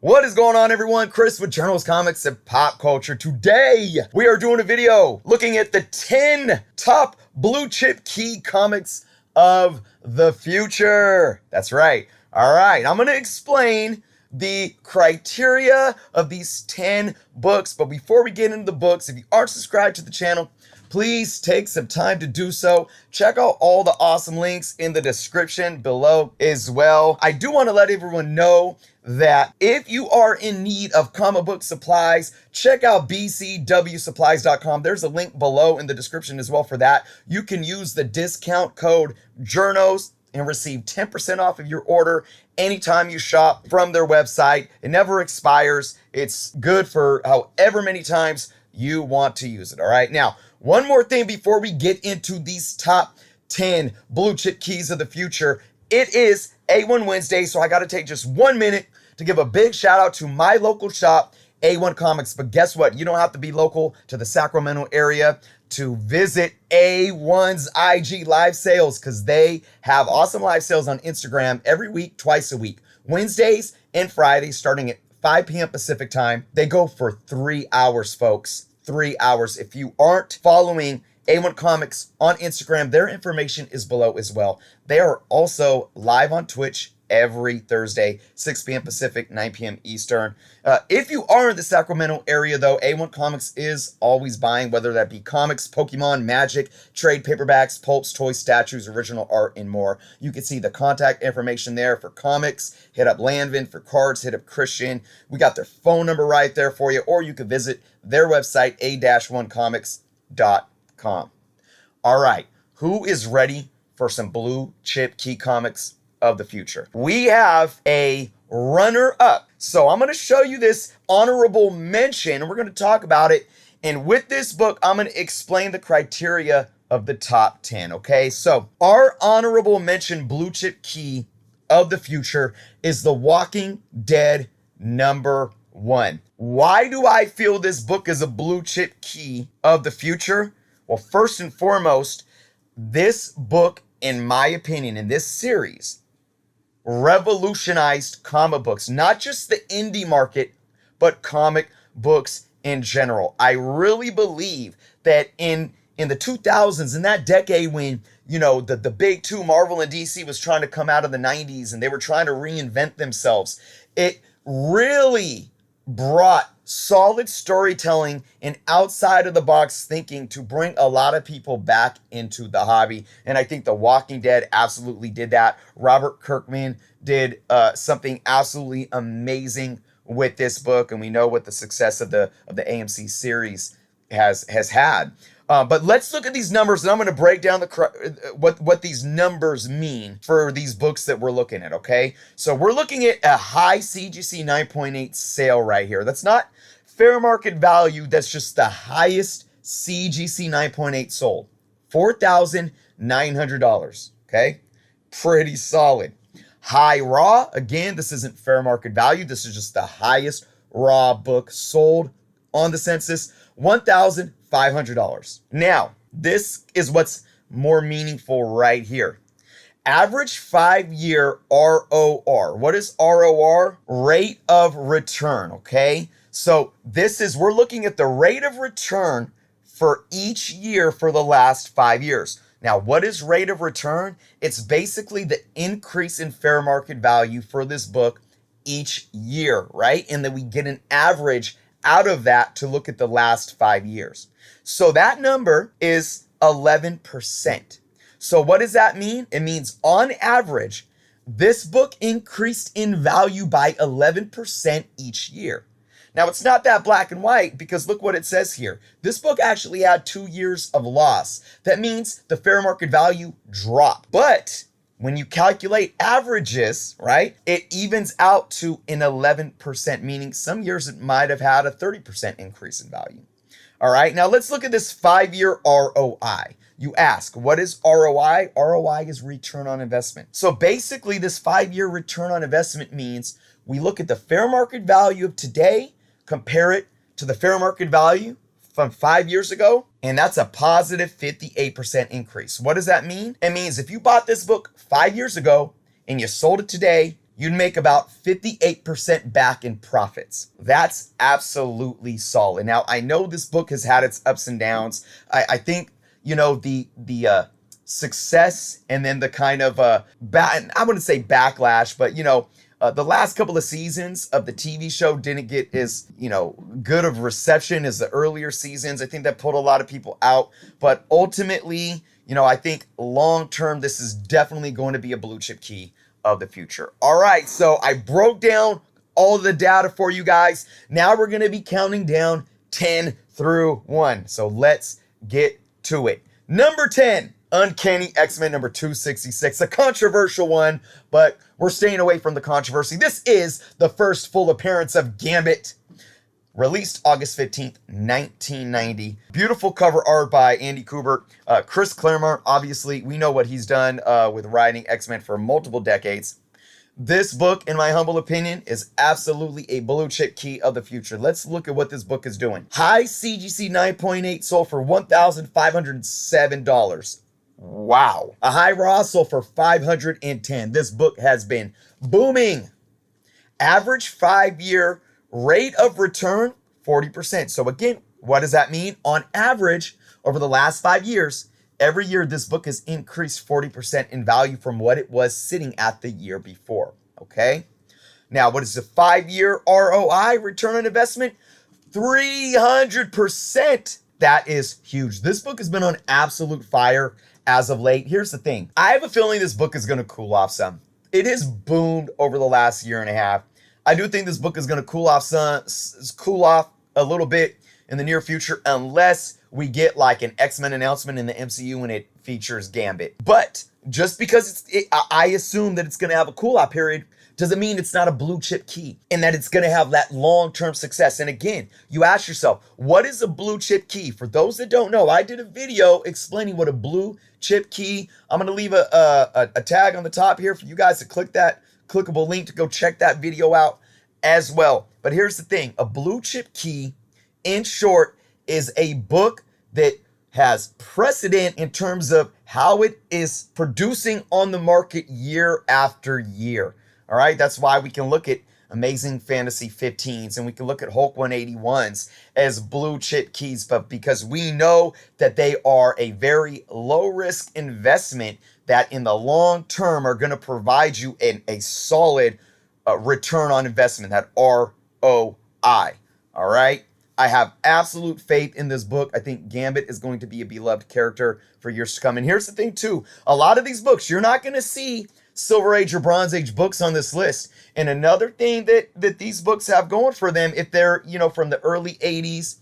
What is going on, everyone? Chris with Journals, Comics, and Pop Culture. Today, we are doing a video looking at the 10 top blue chip key comics of the future. That's right. All right, I'm going to explain the criteria of these 10 books. But before we get into the books, if you aren't subscribed to the channel, please take some time to do so. Check out all the awesome links in the description below as well. I do want to let everyone know that if you are in need of comic book supplies, check out bcwsupplies.com. There's a link below in the description as well for that. You can use the discount code JOURNOS and receive 10% off of your order anytime you shop from their website. It never expires. It's good for however many times you want to use it. All right. Now, one more thing before we get into these top 10 blue chip keys of the future. It is A1 Wednesday, so I got to take just 1 minute to give a big shout out to my local shop, A1 Comics. But guess what? You don't have to be local to the Sacramento area to visit A1's IG live sales, because they have awesome live sales on Instagram every week, twice a week, Wednesdays and Fridays, starting at 5 p.m. Pacific time. They go for 3 hours, folks. 3 hours. If you aren't following A1 Comics on Instagram, their information is below as well. They are also live on Twitch every Thursday, 6 p.m. Pacific, 9 p.m. Eastern. If you are in the Sacramento area, though, A1 Comics is always buying, whether that be comics, Pokemon, Magic, trade paperbacks, pulps, toys, statues, original art, and more. You can see the contact information there for comics. Hit up Landvin. For cards, hit up Christian. We got their phone number right there for you, or you can visit their website, a-1comics.com. All right, who is ready for some blue chip key comics of the future? We have a runner-up. So I'm going to show you this honorable mention, and we're going to talk about it. And with this book, I'm going to explain the criteria of the top 10, okay? So our honorable mention blue chip key of the future is The Walking Dead #1. Why do I feel this book is a blue chip key of the future? Well, first and foremost, this book, in my opinion, in this series, revolutionized comic books, not just the indie market, but comic books in general. I really believe that in the 2000s, in that decade when, you know, the big two, Marvel and DC, was trying to come out of the 90s and they were trying to reinvent themselves, it really brought solid storytelling and outside of the box thinking to bring a lot of people back into the hobby. And I think The Walking Dead absolutely did that. Robert Kirkman did something absolutely amazing with this book, and we know what the success of the AMC series has had. But let's look at these numbers, and I'm going to break down what these numbers mean for these books that we're looking at, okay? So we're looking at a high CGC 9.8 sale right here. That's not fair market value. That's just the highest CGC 9.8 sold. $4,900, okay? Pretty solid. High raw, again, this isn't fair market value. This is just the highest raw book sold on the census. $1,500. Now, this is what's more meaningful right here. Average 5-year ROR. What is ROR? Rate of return, okay? So this is, we're looking at the rate of return for each year for the last 5 years. Now, what is rate of return? It's basically the increase in fair market value for this book each year, right? And then we get an average out of that to look at the last 5 years. So that number is 11%. So what does that mean? It means on average, this book increased in value by 11% each year. Now, it's not that black and white, because look what it says here. This book actually had 2 years of loss. That means the fair market value dropped. But when you calculate averages, right, it evens out to an 11%, meaning some years it might have had a 30% increase in value. All right, now let's look at this 5-year ROI. You ask, what is ROI? ROI is return on investment. So basically, this 5-year return on investment means we look at the fair market value of today, compare it to the fair market value from 5 years ago, and that's a positive 58% increase. What does that mean? It means if you bought this book 5 years ago and you sold it today, you'd make about 58% back in profits. That's absolutely solid. Now, I know this book has had its ups and downs. I think, you know, the success and then the kind of, I wouldn't say backlash, but, you know, the last couple of seasons of the TV show didn't get as, you know, good of reception as the earlier seasons. I think that pulled a lot of people out. But ultimately, you know, I think long term, this is definitely going to be a blue chip key of the future. All right, so I broke down all the data for you guys. Now we're going to be counting down 10 through 1. So let's get to it. Number 10. Uncanny X-Men number 266, a controversial one, but we're staying away from the controversy. This is the first full appearance of Gambit, released August 15th, 1990. Beautiful cover art by Andy Kubert. Chris Claremont, obviously, we know what he's done with writing X-Men for multiple decades. This book, in my humble opinion, is absolutely a blue chip key of the future. Let's look at what this book is doing. High CGC 9.8 sold for $1,507. Wow. A high raw sold for $510. This book has been booming. Average 5-year rate of return, 40%. So again, what does that mean? On average, over the last 5 years, every year this book has increased 40% in value from what it was sitting at the year before. Okay. Now, what is the 5-year ROI, return on investment? 300%. That is huge. This book has been on absolute fire as of late. Here's the thing. I have a feeling this book is going to cool off some. It has boomed over the last year and a half. I do think this book is going to cool off a little bit in the near future unless we get like an X-Men announcement in the MCU and it features Gambit. But just because I assume that it's going to have a cool off period doesn't mean it's not a blue chip key and that it's going to have that long-term success. And again, you ask yourself, what is a blue chip key? For those that don't know, I did a video explaining what a blue chip key. I'm going to leave a tag on the top here for you guys to click that clickable link to go check that video out as well. But here's the thing. A blue chip key, in short, is a book that has precedent in terms of how it is producing on the market year after year. All right, that's why we can look at Amazing Fantasy 15s and we can look at Hulk 181s as blue chip keys, but because we know that they are a very low risk investment that in the long term are going to provide you a solid return on investment, that ROI. All right. I have absolute faith in this book. I think Gambit is going to be a beloved character for years to come. And here's the thing too. A lot of these books, you're not going to see Silver Age or Bronze Age books on this list. And another thing that these books have going for them, if they're, you know, from the early 80s,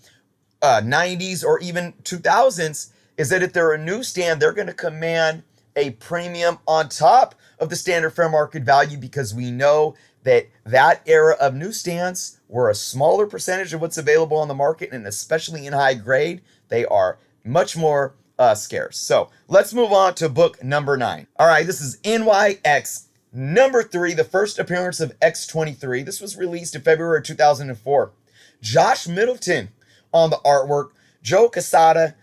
90s, or even 2000s, is that if they're a newsstand, they're going to command a premium on top of the standard fair market value, because we know that that era of newsstands were a smaller percentage of what's available on the market, and especially in high grade, they are much more scarce. So let's move on to book number 9. All right, this is NYX number 3, the first appearance of X-23. This was released in February 2004. Josh Middleton on the artwork, Joe Quesada.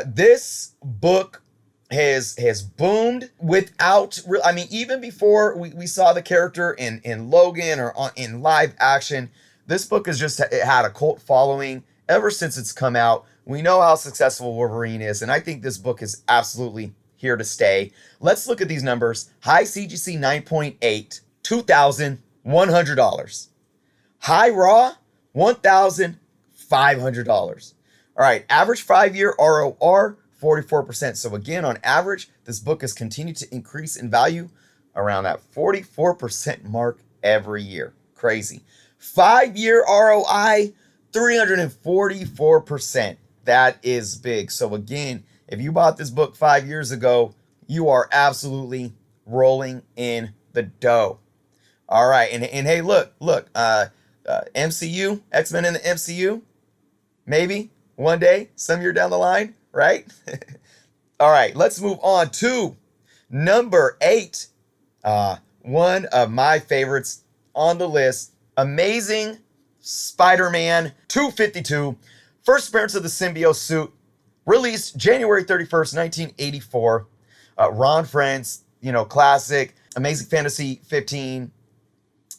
This book has boomed without, I mean, even before we saw the character in Logan or in live action, this book has just had a cult following ever since it's come out. We know how successful Wolverine is, and I think this book is absolutely here to stay. Let's look at these numbers. High CGC 9.8, $2,100. High raw, $1,500. All right, average 5-year ROR, 44%. So again, on average, this book has continued to increase in value around that 44% mark every year. Crazy. 5-year ROI, 344%. That is big. So again, if you bought this book 5 years ago, you are absolutely rolling in the dough. All right. And hey, look, MCU, X-Men in the MCU, maybe one day, some year down the line, right? All right, let's move on to number 8. One of my favorites on the list, Amazing Spider-Man 252. First appearance of the symbiote suit, released January 31st, 1984. Ron Frenz, you know, classic, Amazing Fantasy 15,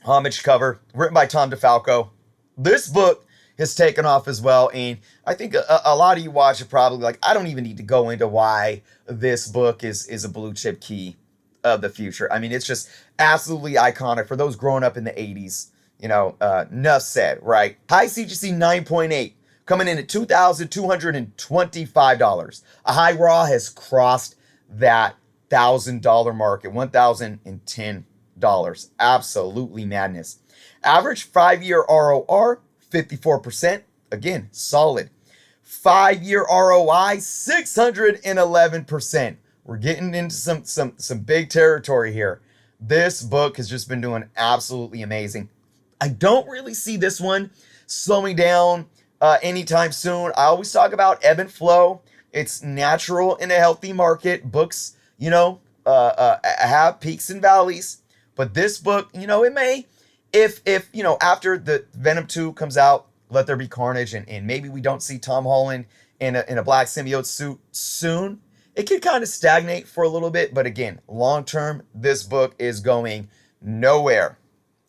Homage cover, written by Tom DeFalco. This book has taken off as well, and I think a lot of you watch it probably like, I don't even need to go into why this book is a blue chip key of the future. I mean, it's just absolutely iconic for those growing up in the 80s. You know, enough said, right? High CGC 9.8, coming in at $2,225. A high raw has crossed that $1,000 mark at $1,010. Absolutely madness. Average 5-year ROR, 54%. Again, solid. 5-year ROI, 611%. We're getting into some big territory here. This book has just been doing absolutely amazing. I don't really see this one slowing down anytime soon. I always talk about ebb and flow. It's natural in a healthy market. Books, you know, have peaks and valleys. But this book, you know, it may, if you know, after the Venom 2 comes out, Let There Be Carnage, and maybe we don't see Tom Holland in a black symbiote suit soon, it could kind of stagnate for a little bit. But again, long term, this book is going nowhere.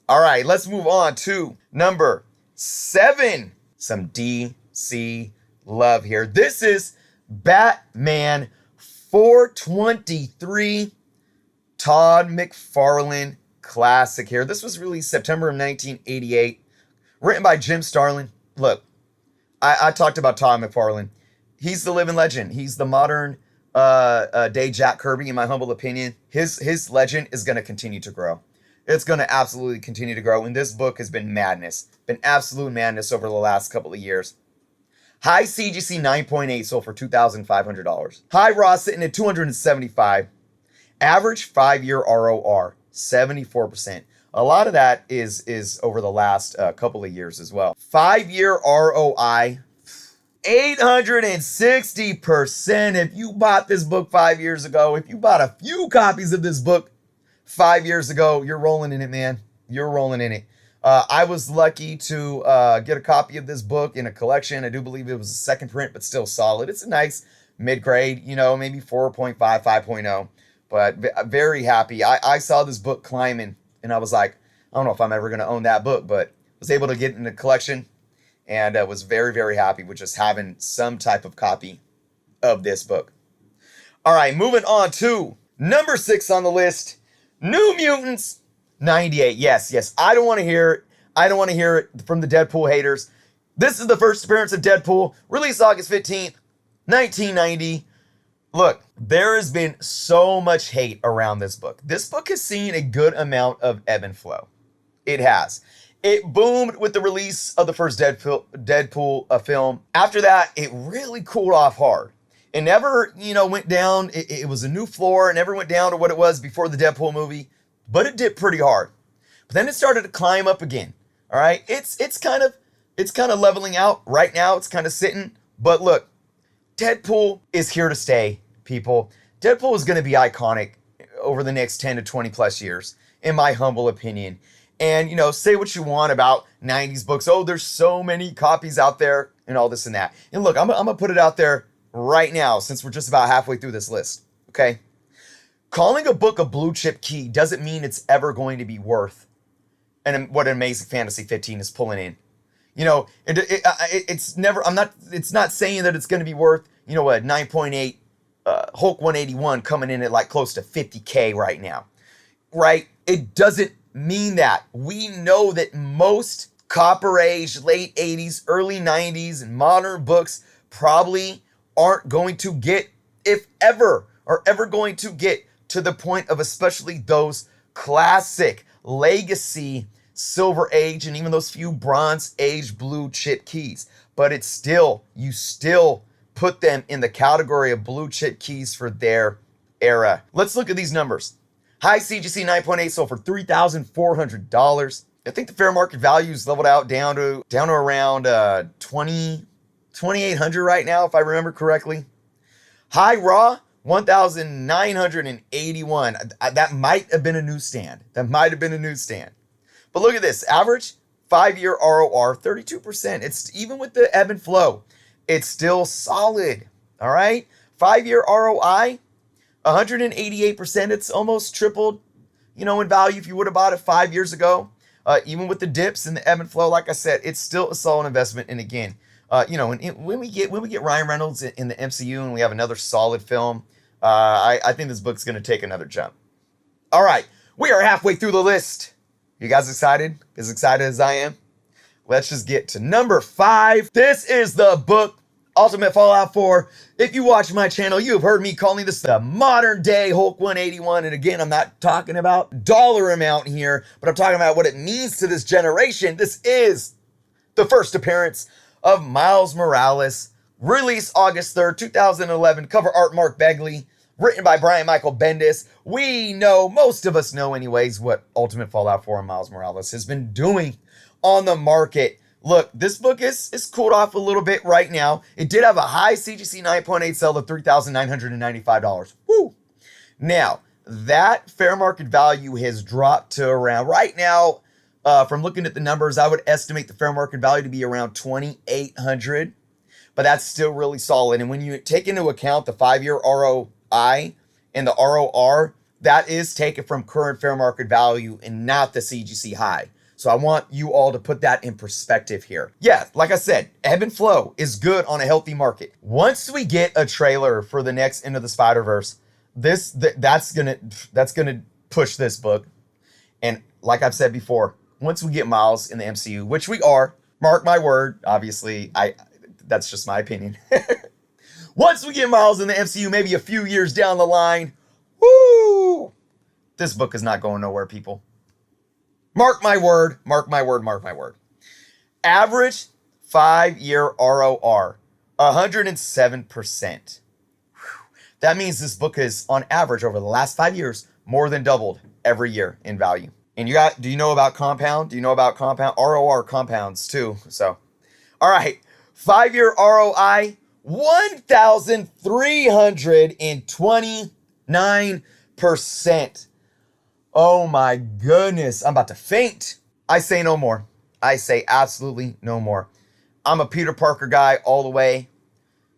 All right, let's move on to number 7. Some DC love here. This is Batman 423, Todd McFarlane classic here. This was released September of 1988, written by Jim Starlin. Look, I talked about Todd McFarlane. He's the living legend. He's the modern day Jack Kirby, in my humble opinion. His legend is going to continue to grow. It's going to absolutely continue to grow. And this book has been madness. Been absolute madness over the last couple of years. High CGC 9.8 sold for $2,500. High raw sitting at $275. Average 5-year ROR, 74%. A lot of that is over the last couple of years as well. 5-year ROI, 860%. If you bought this book 5 years ago, if you bought a few copies of this book 5 years ago, you're rolling in it, man. You're rolling in it. I was lucky to get a copy of this book in a collection. I do believe it was a second print, but still solid. It's a nice mid-grade, you know, maybe 4.5, 5.0. But very happy. I saw this book climbing, and I was like, I don't know if I'm ever going to own that book, but was able to get it in the collection, and was very, very happy with just having some type of copy of this book. All right, moving on to number 6 on the list. New Mutants 98. Yes. I don't want to hear it. I don't want to hear it from the Deadpool haters. This is the first appearance of Deadpool, released August 15th, 1990. Look, there has been so much hate around this book. This book has seen a good amount of ebb and flow. It has. It boomed with the release of the first Deadpool film. After that, it really cooled off hard. It never, you know, went down. It was a new floor. It never went down to what it was before the Deadpool movie, but it dipped pretty hard. But then it started to climb up again. All right, it's kind of leveling out right now. It's kind of sitting. But look, Deadpool is here to stay, people. Deadpool is going to be iconic over the next 10 to 20 plus years, in my humble opinion. And, you know, say what you want about 90s books. Oh, there's so many copies out there and all this and that. And look, I'm going to put it out there right now, since we're just about halfway through this list, okay? Calling a book a blue chip key doesn't mean it's ever going to be worth what Amazing Fantasy 15 is pulling in. You know, it's never, it's not saying that it's going to be worth, you know what, 9.8, Hulk 181 coming in at like close to 50K right now, right? It doesn't mean that. We know that most Copper Age, late 80s, early 90s, and modern books probably aren't going to get, if ever, are ever going to get to the point of especially those classic legacy Silver Age and even those few Bronze Age blue chip keys. But it's still, you still put them in the category of blue chip keys for their era. Let's look at these numbers. High CGC 9.8 sold for $3,400. I think the fair market value is leveled out down to around 2,800 right now, if I remember correctly. High raw, 1,981. That might have been a newsstand. But look at this. Average 5-year ROR, 32%. It's even with the ebb and flow, it's still solid. All right. 5-year ROI, 188%. It's almost tripled, you know, in value if you would have bought it 5 years ago. Even with the dips and the ebb and flow, like I said, it's still a solid investment. And again, when we get Ryan Reynolds in the MCU and we have another solid film, I think this book's going to take another jump. All right, we are halfway through the list. You guys excited? As excited as I am? Let's just get to number 5. This is the book Ultimate Fallout 4. If you watch my channel, you have heard me calling this the modern day Hulk 181. And again, I'm not talking about dollar amount here, but I'm talking about what it means to this generation. This is the first appearance of Miles Morales, released August 3rd, 2011, cover art Mark Bagley, written by Brian Michael Bendis. We know, most of us know anyways, what Ultimate Fallout 4 and Miles Morales has been doing on the market. Look, this book is cooled off a little bit right now. It did have a high CGC 9.8 sale of $3,995. Woo! Now, that fair market value has dropped to around, right now, from looking at the numbers, I would estimate the fair market value to be around $2,800, but that's still really solid. And when you take into account the 5-year ROI and the ROR, that is taken from current fair market value and not the CGC high. So I want you all to put that in perspective here. Yeah, like I said, ebb and flow is good on a healthy market. Once we get a trailer for the next Into the Spider-Verse, that's gonna push this book. And like I've said before, once we get Miles in the MCU, which we are, mark my word, obviously, that's just my opinion. Once we get Miles in the MCU, maybe a few years down the line, woo! This book is not going nowhere, people. Mark my word, mark my word, mark my word. Average 5-year ROR, 107%. That means this book is, on average, over the last 5 years, more than doubled every year in value. And do you know about compound? Do you know about compound? ROR compounds too, so. All right, 5-year ROI, 1,329%. Oh my goodness, I'm about to faint. I say no more. I say absolutely no more. I'm a Peter Parker guy all the way.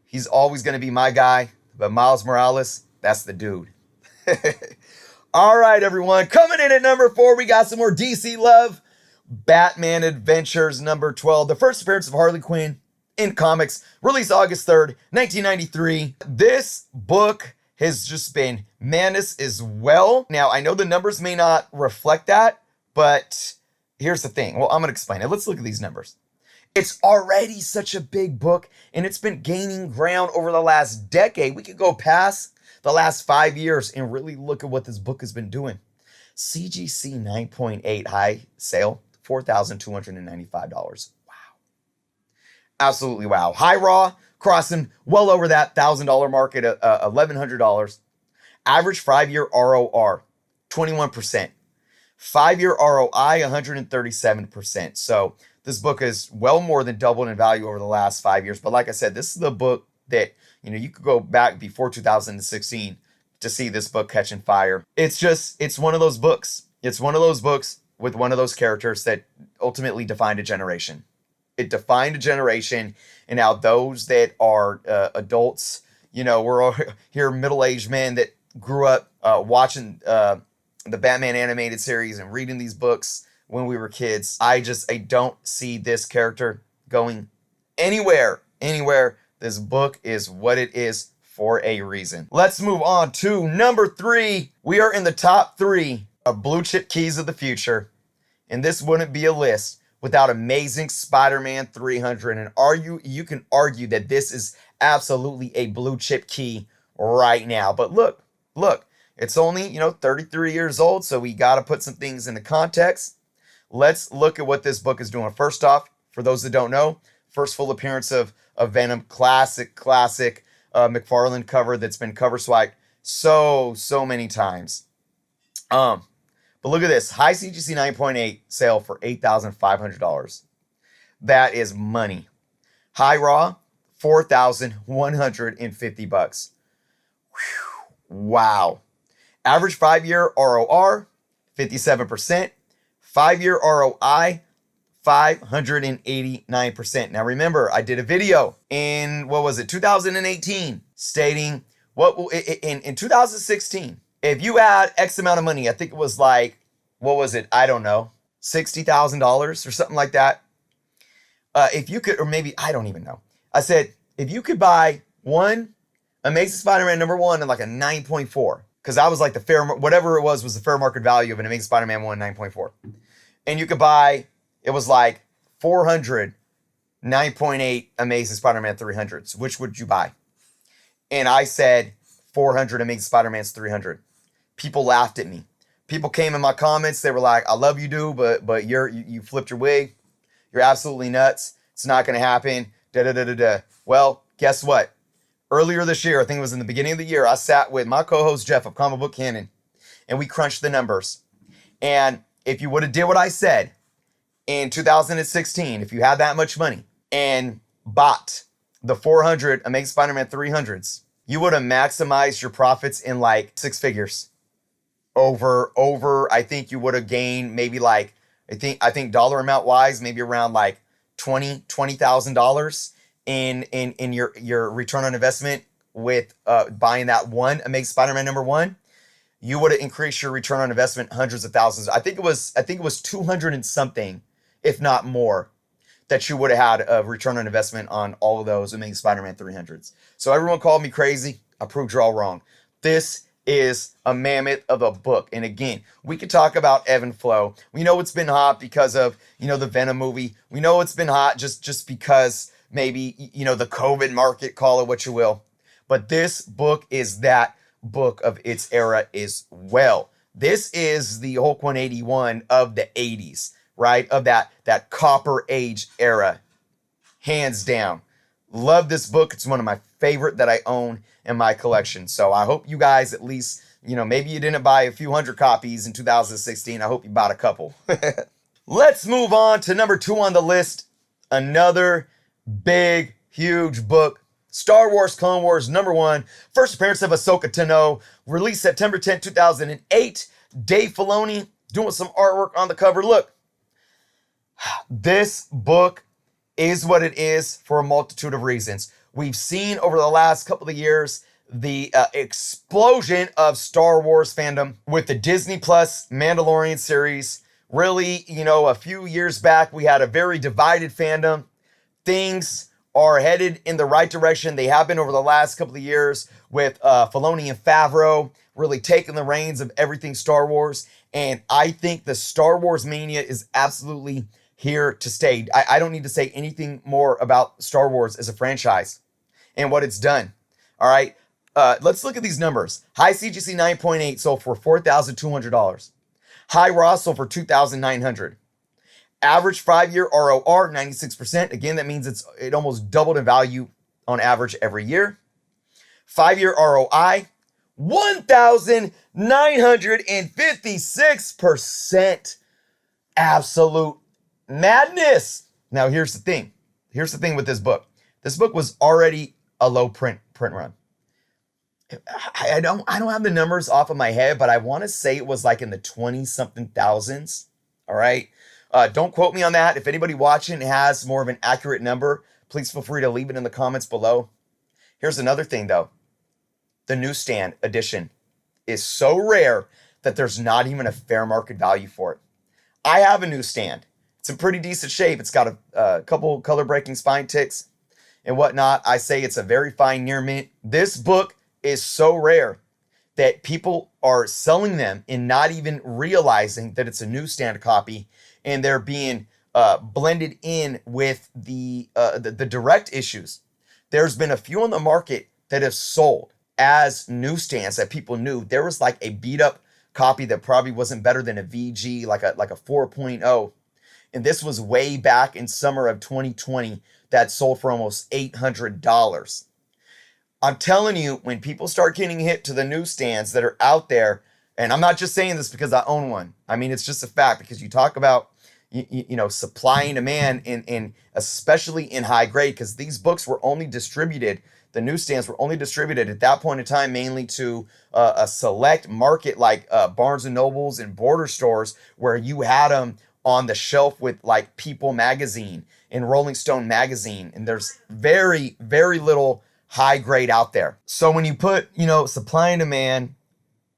He's always gonna be my guy, but Miles Morales, that's the dude. All right, everyone, coming in at number 4, we got some more DC love. Batman Adventures number 12, the first appearance of Harley Quinn in comics, released August 3rd, 1993. This book has just been madness as well. Now, I know the numbers may not reflect that, but here's the thing. Well, I'm going to explain it. Let's look at these numbers. It's already such a big book, and it's been gaining ground over the last decade. We could go past the last 5 years and really look at what this book has been doing. CGC 9.8 high sale, $4,295. Wow. Absolutely wow. High raw, crossing well over that $1,000 mark at $1,100. Average 5-year ROR, 21%. 5-year ROI, 137%. So this book is well more than doubled in value over the last 5 years. But like I said, this is the book that, you could go back before 2016 to see this book catching fire. It's one of those books. It's one of those books with one of those characters that ultimately defined a generation. It defined a generation, and now those that are adults, we're all here middle-aged men that grew up watching the Batman animated series and reading these books when we were kids. I don't see this character going anywhere. This book is what it is for a reason. Let's move on to number 3. We are in the top 3 of blue chip keys of the future, and this wouldn't be a list without Amazing Spider-Man 300. And you can argue that this is absolutely a blue chip key right now. But look, it's only 33 years old, so we got to put some things into context. Let's look at what this book is doing. First off, for those that don't know, first full appearance of Venom, classic McFarlane cover that's been cover swiped so many times. But look at this, high CGC 9.8 sale for $8,500. That is money. High raw, $4,150. Wow. Average 5-year ROR, 57%. 5-year ROI, 589%. Now remember, I did a video in, 2018, stating in 2016, if you had X amount of money, I think it was like, I don't know, $60,000 or something like that. If you could, or maybe, I don't even know. I said, if you could buy one Amazing Spider-Man #1 and like a 9.4, because I was like the fair, whatever it was the fair market value of an Amazing Spider-Man 1 9.4. And you could buy, it was like 400 9.8 Amazing Spider-Man 300s. Which would you buy? And I said 400 Amazing Spider-Man's 300. People laughed at me. People came in my comments. They were like, "I love you, dude, but you flipped your wig. You're absolutely nuts. It's not going to happen." Da da da da da. Well, guess what? Earlier this year, I think it was in the beginning of the year, I sat with my co-host Jeff of Comic Book Canon, and we crunched the numbers. And if you would have did what I said in 2016, if you had that much money and bought the 400 Amazing Spider-Man 300s, you would have maximized your profits in like 6 figures. Over, I think you would have gained maybe like, I think dollar amount wise, maybe around like $20,000 in your return on investment with buying that one Amazing Spider-Man #1. You would have increased your return on investment hundreds of thousands. I think it was 200 and something, if not more, that you would have had a return on investment on all of those Amazing Spider-Man 300s. So everyone called me crazy. I proved you all wrong. This is a mammoth of a book. And again, we could talk about ebb and flow. We know it's been hot because of, the Venom movie. We know it's been hot just because maybe, the COVID market, call it what you will. But this book is that book of its era as well. This is the Hulk 181 of the 80s, right? Of that Copper Age era. Hands down. Love this book. It's one of my favorite that I own in my collection. So I hope you guys at least, maybe you didn't buy a few hundred copies in 2016. I hope you bought a couple. Let's move on to #2 on the list. Another big, huge book. Star Wars Clone Wars #1. First appearance of Ahsoka Tano. Released September 10, 2008. Dave Filoni doing some artwork on the cover. Look, this book is what it is for a multitude of reasons. We've seen over the last couple of years the explosion of Star Wars fandom with the Disney Plus Mandalorian series. Really, a few years back, we had a very divided fandom. Things are headed in the right direction. They have been over the last couple of years with Filoni and Favreau really taking the reins of everything Star Wars. And I think the Star Wars mania is absolutely here to stay. I don't need to say anything more about Star Wars as a franchise and what it's done. All right. Let's look at these numbers. High CGC 9.8 sold for $4,200. High Raw sold for $2,900. Average 5-year ROR 96%. Again, that means it almost doubled in value on average every year. 5-year ROI 1,956%. Absolute madness. Now here's the thing. Here's the thing with this book. This book was already a low print run. I don't have the numbers off of my head, but I want to say it was like in the 20-something thousands. All right. Don't quote me on that. If anybody watching has more of an accurate number, please feel free to leave it in the comments below. Here's another thing though. The newsstand edition is so rare that there's not even a fair market value for it. I have a newsstand. It's in pretty decent shape. It's got a couple color breaking spine ticks and whatnot. I say it's a very fine near mint. This book is so rare that people are selling them and not even realizing that it's a newsstand copy, and they're being blended in with the direct issues. There's been a few on the market that have sold as newsstands that people knew. There was like a beat up copy that probably wasn't better than a VG, like a 4.0. And this was way back in summer of 2020 that sold for almost $800. I'm telling you, when people start getting hit to the newsstands that are out there, and I'm not just saying this because I own one. I mean, it's just a fact, because you talk about, supply and demand, in especially in high grade, because these books were only distributed, the newsstands were only distributed at that point in time mainly to a select market like Barnes and Nobles and border stores, where you had them on the shelf with like People magazine and Rolling Stone magazine, and there's very, very little high grade out there. So when you put, supply and demand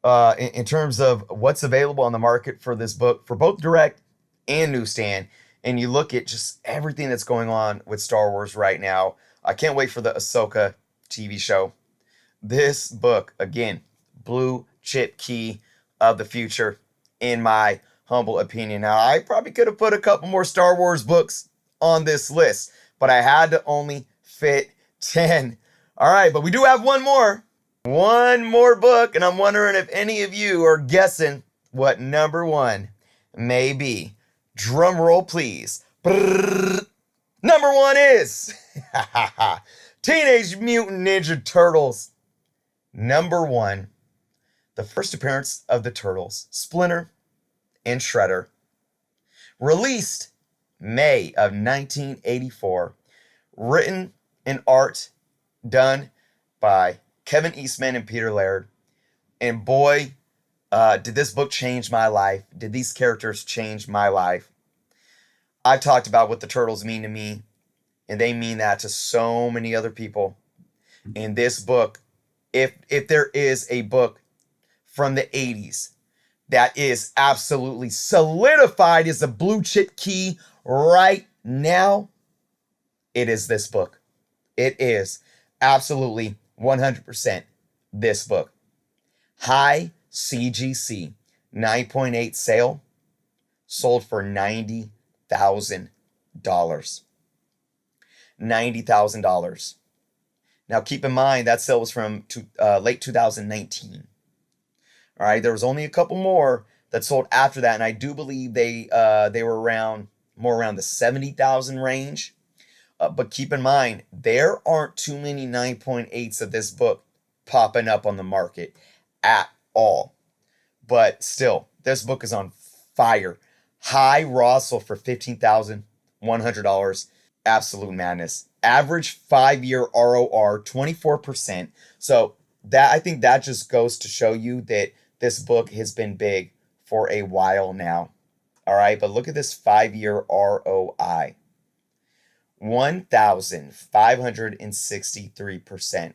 in terms of what's available on the market for this book, for both direct and newsstand, and you look at just everything that's going on with Star Wars right now. I can't wait for the Ahsoka TV show. This book, again, blue chip key of the future, in my humble opinion. Now, I probably could have put a couple more Star Wars books on this list, but I had to only fit 10. All right, but we do have one more book, and I'm wondering if any of you are guessing what number one may be. Drum roll, please. Brrr. Number one is Teenage Mutant Ninja Turtles. Number one, the first appearance of the Turtles, Splinter and Shredder. Released May of 1984. Written and art done by Kevin Eastman and Peter Laird. And boy, did this book change my life. Did these characters change my life? I've talked about what the Turtles mean to me, and they mean that to so many other people. In this book, if there is a book from the 80s that is absolutely solidified as a blue chip key right now, it is this book. It is absolutely 100% this book. High CGC 9.8 sale, sold for $90,000. $90,000. Now keep in mind that sale was from late 2019. All right, there was only a couple more that sold after that, and I do believe they were around the 70,000 range. But keep in mind, there aren't too many 9.8s of this book popping up on the market at all. But still, this book is on fire. High raw sold for $15,100. Absolute madness. Average 5-year ROR 24%. So that, I think that just goes to show you that this book has been big for a while now. All right, but look at this 5-year ROI. 1,563%.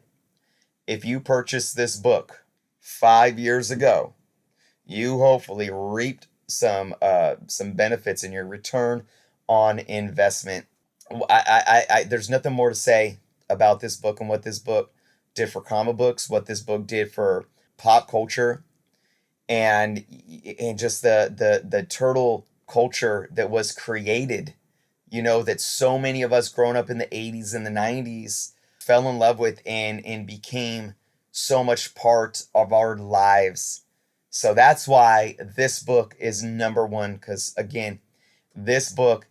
If you purchased this book 5 years ago, you hopefully reaped some benefits in your return on investment. There's nothing more to say about this book and what this book did for comic books, what this book did for pop culture, and just the turtle culture that was created. You know, that so many of us growing up in the 80s and the 90s fell in love with and became so much part of our lives. So that's why this book is number one, because again, this book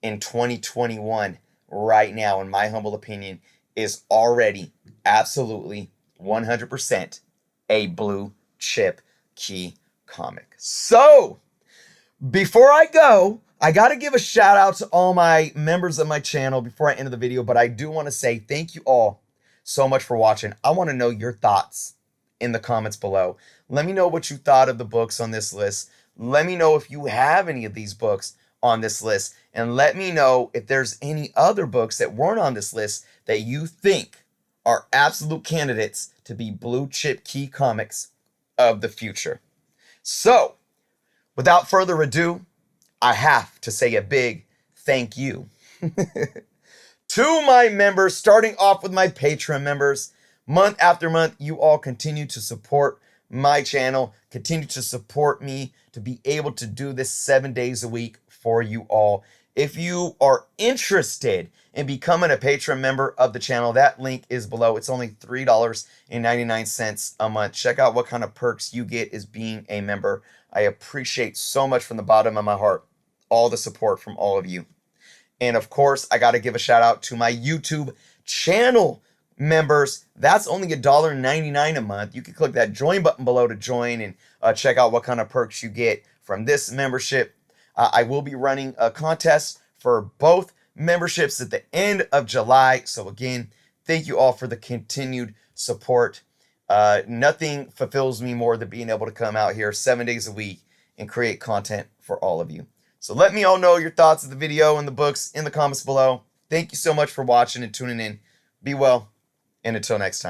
in 2021 right now, in my humble opinion, is already absolutely 100% a blue chip key comic. So before I go, I got to give a shout out to all my members of my channel before I end the video, but I do want to say thank you all so much for watching. I want to know your thoughts in the comments below. Let me know what you thought of the books on this list. Let me know if you have any of these books on this list, and let me know if there's any other books that weren't on this list that you think are absolute candidates to be blue chip key comics of the future. So, without further ado, I have to say a big thank you to my members, starting off with my Patreon members. Month after month, you all continue to support my channel, continue to support me to be able to do this 7 days a week for you all. If you are interested in becoming a Patreon member of the channel, that link is below. It's only $3.99 a month. Check out what kind of perks you get as being a member. I appreciate so much from the bottom of my heart all the support from all of you. And of course, I got to give a shout out to my YouTube channel members. That's only $1.99 a month. You can click that join button below to join and check out what kind of perks you get from this membership. I will be running a contest for both memberships at the end of July. So again, thank you all for the continued support. Nothing fulfills me more than being able to come out here 7 days a week and create content for all of you. So let me all know your thoughts of the video and the books in the comments below. Thank you so much for watching and tuning in. Be well, and until next time.